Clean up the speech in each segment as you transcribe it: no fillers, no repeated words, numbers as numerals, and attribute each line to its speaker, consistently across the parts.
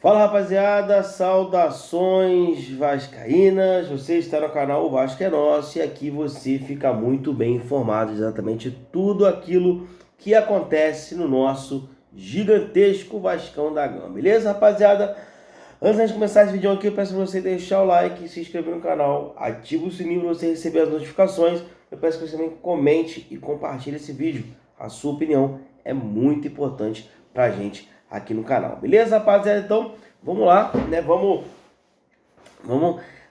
Speaker 1: Fala rapaziada, saudações vascaínas, você está no canal O Vasco é Nosso e aqui você fica muito bem informado de exatamente tudo aquilo que acontece no nosso gigantesco Vascão da Gama, beleza rapaziada? Antes de começar esse vídeo aqui, eu peço para você deixar o like, se inscrever no canal, ativa o sininho para você receber as notificações. Eu peço que você também comente e compartilhe esse vídeo, a sua opinião é muito importante para a gente aqui no canal, beleza rapaziada? Então vamos lá, né? Vamos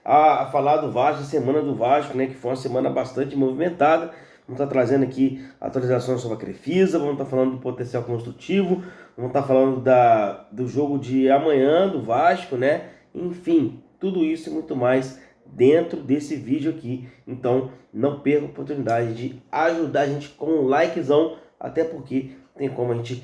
Speaker 1: a falar do Vasco, a semana do Vasco, né? Que foi uma semana bastante movimentada. Vamos estar trazendo aqui atualizações sobre a Crefisa, vamos estar falando do potencial construtivo, vamos estar falando do jogo de amanhã do Vasco, né? Enfim, tudo isso e muito mais dentro desse vídeo aqui. Então não perca a oportunidade de ajudar a gente com um likezão, até porque tem como a gente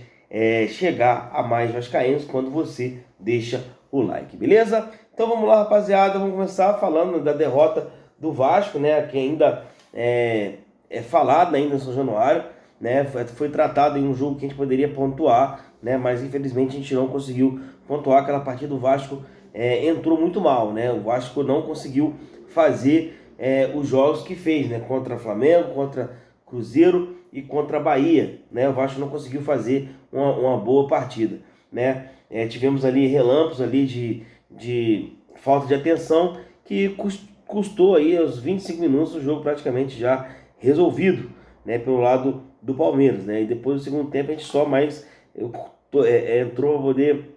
Speaker 1: chegar a mais vascaínos quando você deixa o like, beleza? Então vamos lá rapaziada, vamos começar falando da derrota do Vasco, né? Que ainda é falado ainda no São Januário, né? Foi tratado em um jogo que a gente poderia pontuar, né? Mas infelizmente a gente não conseguiu pontuar. Aquela partida do Vasco entrou muito mal, né? O Vasco não conseguiu fazer os jogos que fez, né? Contra Flamengo, contra Cruzeiro e contra a Bahia, né? O Vasco não conseguiu fazer uma boa partida, né? Tivemos ali relâmpagos ali de falta de atenção que custou aí aos 25 minutos o jogo praticamente já resolvido, né? Pelo lado do Palmeiras, né? E depois do segundo tempo a gente só mais entrou para poder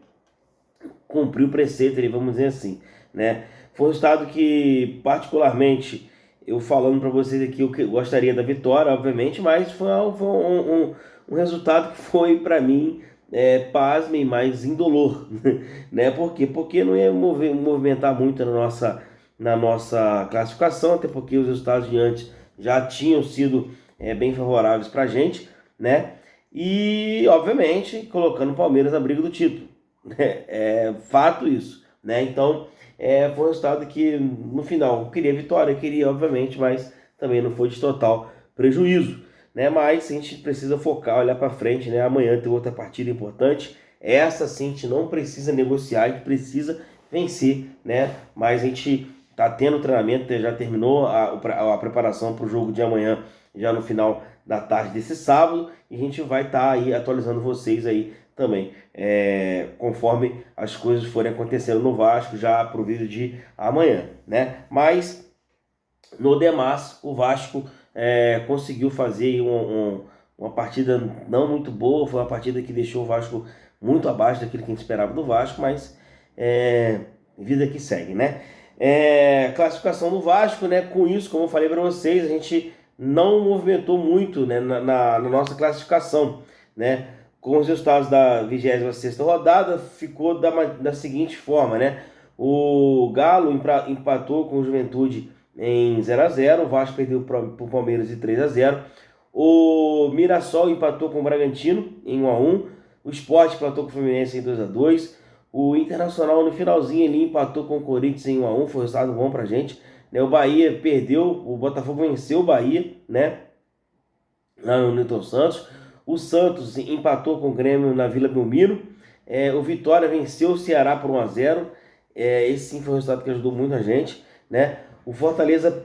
Speaker 1: cumprir o preceito, vamos dizer assim, né? Foi um resultado que particularmente eu falando para vocês aqui, eu gostaria da vitória, obviamente, mas foi um resultado que foi para mim, pasmem, mais indolor, né? Por quê? Porque não ia movimentar muito na nossa classificação, até porque os resultados de antes já tinham sido bem favoráveis para a gente, né? E, obviamente, colocando o Palmeiras na briga do título, né? É fato isso, né? Então, foi um resultado que, no final, eu queria vitória, eu queria, obviamente, mas também não foi de total prejuízo, né? Mas a gente precisa focar, olhar para frente, né? Amanhã tem outra partida importante. Essa sim, a gente não precisa negociar, a gente precisa vencer, né? Mas a gente tá tendo treinamento, já terminou a preparação para o jogo de amanhã, já no final da tarde desse sábado, e a gente vai estar aí atualizando vocês aí também, conforme as coisas forem acontecendo no Vasco, já pro vídeo de amanhã, né? Mas no demais, o Vasco conseguiu fazer uma partida não muito boa, foi uma partida que deixou o Vasco muito abaixo daquilo que a gente esperava do Vasco, mas vida que segue, né? Classificação do Vasco, né? Com isso, como eu falei para vocês, a gente não movimentou muito, né, na nossa classificação, né? Com os resultados da 26ª rodada, ficou da seguinte forma, né? O Galo empatou com o Juventude em 0-0, o Vasco perdeu para o Palmeiras de 3-0, o Mirassol empatou com o Bragantino em 1-1, o Sport empatou com o Fluminense em 2-2, o Internacional no finalzinho ali empatou com o Corinthians em 1-1, foi um resultado bom pra gente, né? O Bahia perdeu, o Botafogo venceu o Bahia, né? Lá no Newton Santos. O Santos empatou com o Grêmio na Vila Belmiro. O Vitória venceu o Ceará por 1-0. Esse sim foi um resultado que ajudou muito a gente, né? O Fortaleza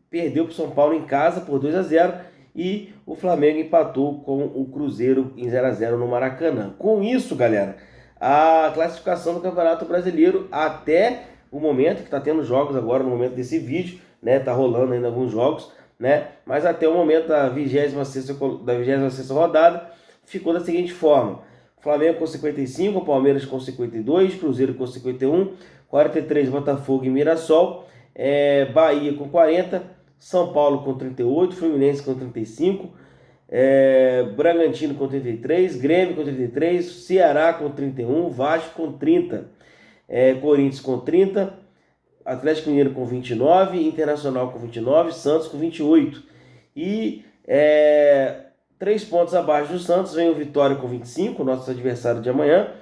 Speaker 1: perdeu para o São Paulo em casa por 2-0 e o Flamengo empatou com o Cruzeiro em 0-0 no Maracanã. Com isso, galera, a classificação do Campeonato Brasileiro até o momento que está tendo jogos agora, no momento desse vídeo, né? Tá rolando ainda alguns jogos, né? Mas até o momento da 26ª rodada ficou da seguinte forma: Flamengo com 55, Palmeiras com 52, Cruzeiro com 51, 43 Botafogo e Mirassol, Bahia com 40, São Paulo com 38, Fluminense com 35, Bragantino com 33, Grêmio com 33, Ceará com 31, Vasco com 30, Corinthians com 30, Atlético Mineiro com 29, Internacional com 29, Santos com 28. E 3 pontos abaixo do Santos vem o Vitória com 25, nosso adversário de amanhã.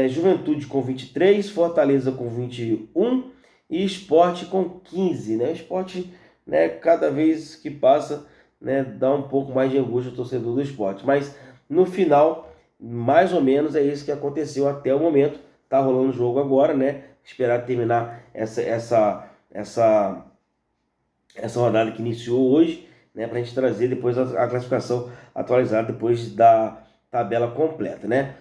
Speaker 1: Juventude com 23, Fortaleza com 21 e Sport com 15. Né? O Sport, né, cada vez que passa, né, dá um pouco mais de angústia ao torcedor do Sport. Mas no final, mais ou menos é isso que aconteceu até o momento. Tá rolando o jogo agora, né? Esperar terminar essa rodada que iniciou hoje, né, para a gente trazer depois a classificação atualizada depois da tabela completa, né?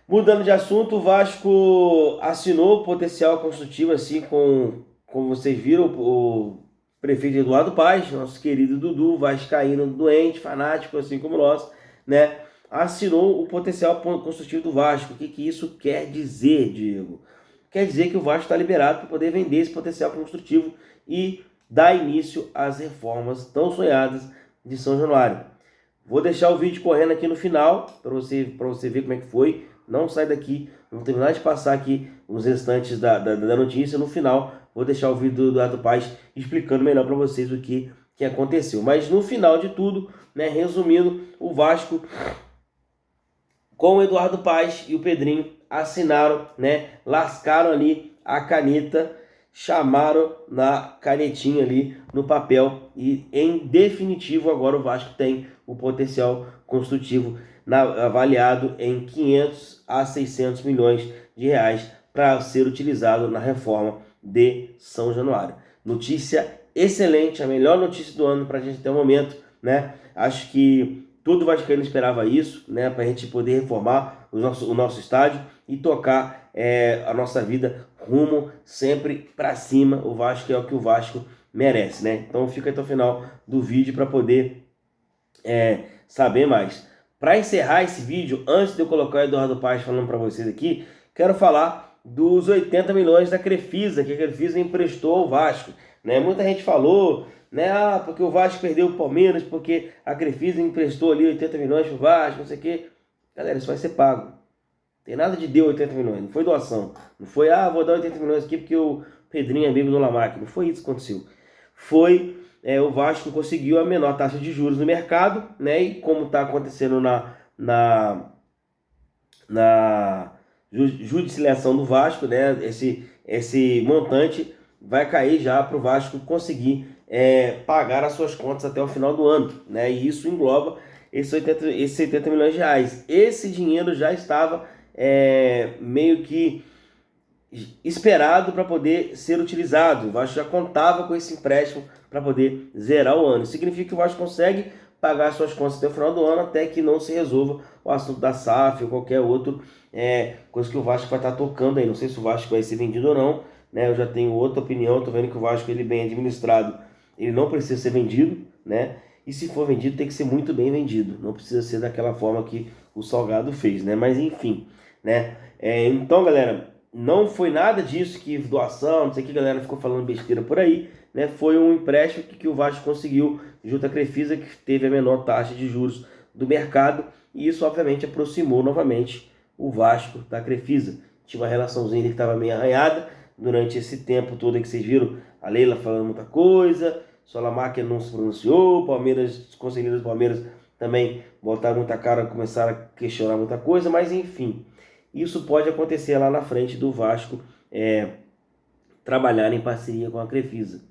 Speaker 1: Mudando de assunto, o Vasco assinou o potencial construtivo, assim, como vocês viram, o prefeito Eduardo Paes, nosso querido Dudu, vascaíno doente, fanático, assim como nós, né? Assinou o potencial construtivo do Vasco. O que isso quer dizer, Diego? Quer dizer que o Vasco está liberado para poder vender esse potencial construtivo e dar início às reformas tão sonhadas de São Januário. Vou deixar o vídeo correndo aqui no final para você ver como é que foi. Não sai daqui, vamos terminar de passar aqui os restantes da notícia. No final, vou deixar o vídeo do Eduardo Paes explicando melhor para vocês o que aconteceu. Mas no final de tudo, né, resumindo, o Vasco com o Eduardo Paes e o Pedrinho assinaram, né, lascaram ali a caneta, chamaram na canetinha ali no papel e em definitivo agora o Vasco tem o potencial construtivo avaliado em 500 a 600 milhões de reais para ser utilizado na reforma de São Januário. Notícia excelente, a melhor notícia do ano para a gente até o momento, né? Acho que todo vascaíno esperava isso, né? Para a gente poder reformar o nosso estádio e tocar a nossa vida rumo sempre para cima. O Vasco é o que o Vasco merece, né? Então fica até o final do vídeo para poder saber mais. Para encerrar esse vídeo, antes de eu colocar o Eduardo Paes falando para vocês aqui, quero falar dos 80 milhões da Crefisa, que a Crefisa emprestou ao Vasco, né? Muita gente falou, né? Ah, porque o Vasco perdeu o Palmeiras, porque a Crefisa emprestou ali 80 milhões pro Vasco, não sei o quê. Galera, isso vai ser pago. Tem nada de deu 80 milhões, não foi doação. Não foi, vou dar 80 milhões aqui porque o Pedrinho é amigo do Lamarck. Não foi isso que aconteceu. Foi, o Vasco conseguiu a menor taxa de juros no mercado, né? E como está acontecendo na judicialização do Vasco, né? Esse montante vai cair já para o Vasco conseguir pagar as suas contas até o final do ano, né? E isso engloba esses 80 milhões de reais. Esse dinheiro já estava meio que esperado para poder ser utilizado. O Vasco já contava com esse empréstimo para poder zerar o ano. Isso significa que o Vasco consegue pagar suas contas até o final do ano, até que não se resolva o assunto da SAF ou qualquer outro coisa que o Vasco vai estar tocando aí. Não sei se o Vasco vai ser vendido ou não, né? Eu já tenho outra opinião. Estou vendo que o Vasco, ele bem administrado, ele não precisa ser vendido, né? E se for vendido, tem que ser muito bem vendido. Não precisa ser daquela forma que o Salgado fez, né? Mas enfim, né? Então, galera, não foi nada disso, que doação, não sei o que, a galera ficou falando besteira por aí, né? Foi um empréstimo que o Vasco conseguiu junto à Crefisa, que teve a menor taxa de juros do mercado, e isso obviamente aproximou novamente o Vasco da Crefisa. Tinha uma relaçãozinha que estava meio arranhada durante esse tempo todo que vocês viram, a Leila falando muita coisa, Lamarck não se pronunciou, Palmeiras, os conselheiros do Palmeiras também botaram muita cara, começaram a questionar muita coisa, mas enfim, isso pode acontecer lá na frente do Vasco trabalhar em parceria com a Crefisa.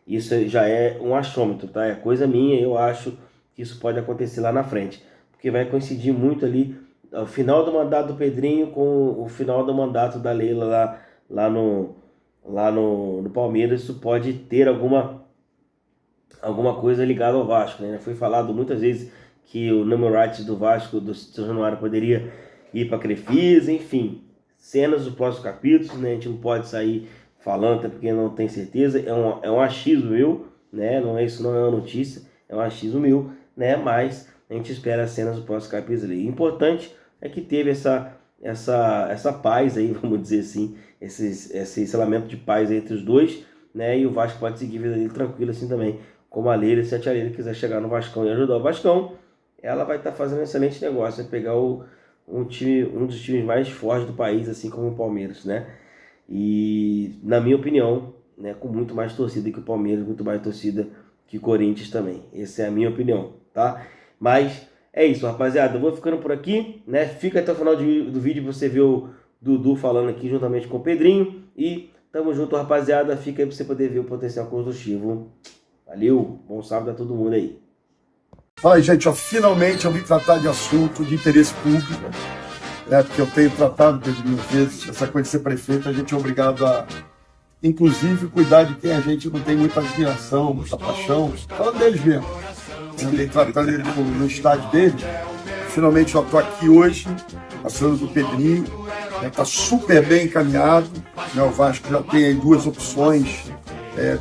Speaker 1: Isso já é um achômetro, tá? É coisa minha, eu acho que isso pode acontecer lá na frente, porque vai coincidir muito ali o final do mandato do Pedrinho com o final do mandato da Leila lá no Palmeiras. Isso pode ter alguma coisa ligada ao Vasco, né? Foi falado muitas vezes que o number rights do Vasco, do São Januário, poderia ir para a Crefisa, enfim, cenas do próximo capítulo, né? A gente não pode sair falando, até porque não tem certeza, é um achismo meu, né? Isso não é uma notícia, é um achismo meu, né? Mas a gente espera as cenas do próximo capítulo ali. Importante é que teve essa paz aí, vamos dizer assim, esse selamento de paz entre os dois, né? E o Vasco pode seguir vida dele tranquilo assim também, como a Leila. Se a tia Leila quiser chegar no Vascão e ajudar o Vascão, ela vai estar fazendo um excelente negócio, vai pegar um dos times mais fortes do país, assim como o Palmeiras, né? E, na minha opinião, né, com muito mais torcida que o Palmeiras, muito mais torcida que o Corinthians também. Essa é a minha opinião, tá? Mas é isso, rapaziada. Eu vou ficando por aqui, né? Fica até o final do vídeo pra você ver o Dudu falando aqui juntamente com o Pedrinho. E tamo junto, rapaziada. Fica aí pra você poder ver o potencial construtivo. Valeu, bom sábado a todo mundo aí.
Speaker 2: Fala aí, gente, ó, finalmente eu vim tratar de assunto de interesse público, porque eu tenho tratado desde mil vezes essa coisa de ser prefeito, a gente é obrigado a, inclusive, cuidar de quem a gente não tem muita admiração, muita paixão, falando deles mesmo. Eu venho tratando ele no estádio deles. Finalmente eu estou aqui hoje, assinando com o Pedrinho, está super bem encaminhado, né? O Vasco já tem aí 2 opções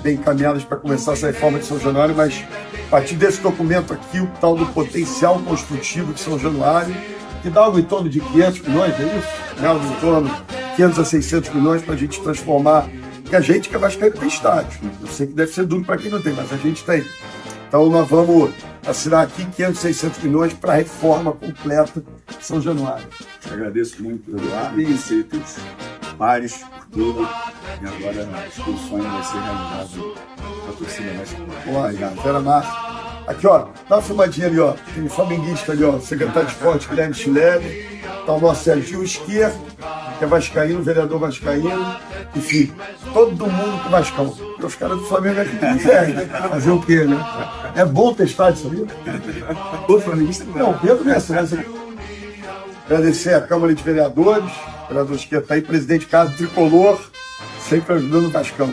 Speaker 2: bem encaminhadas para começar essa reforma de São Januário, mas a partir desse documento aqui, o tal do potencial construtivo de São Januário, que dá algo em torno de 500 milhões, é isso? Né? Algo em torno de 500 a 600 milhões para a gente transformar, porque a gente que é vascaíno tem estádio, eu sei que deve ser duro para quem não tem, mas a gente tem. Então nós vamos assinar aqui 500, 600 milhões para a reforma completa de São Januário.
Speaker 3: Te agradeço muito, Eduardo, e você tem vários por tudo. E agora as soluções vai ser realizado para a torcida mais forte.
Speaker 2: Obrigado, Vera Márcia. Aqui, ó, dá uma filmadinha ali, ó. Tem um flamenguista ali, ó, secretário de esporte, Guilherme Schleber. Tá o nosso Sergio Esquerdo, que é vascaíno, vereador vascaíno. Enfim, todo mundo com Vascão. Porque os caras do Flamengo aqui tem inferno, né? Fazer o quê, né? É bom testar isso ali?
Speaker 3: O flamenguista
Speaker 2: Não, Pedro nessa, né? Agradecer a Câmara de Vereadores, o vereador Esquerdo tá aí, presidente Carlos Tricolor, sempre ajudando o Vascão.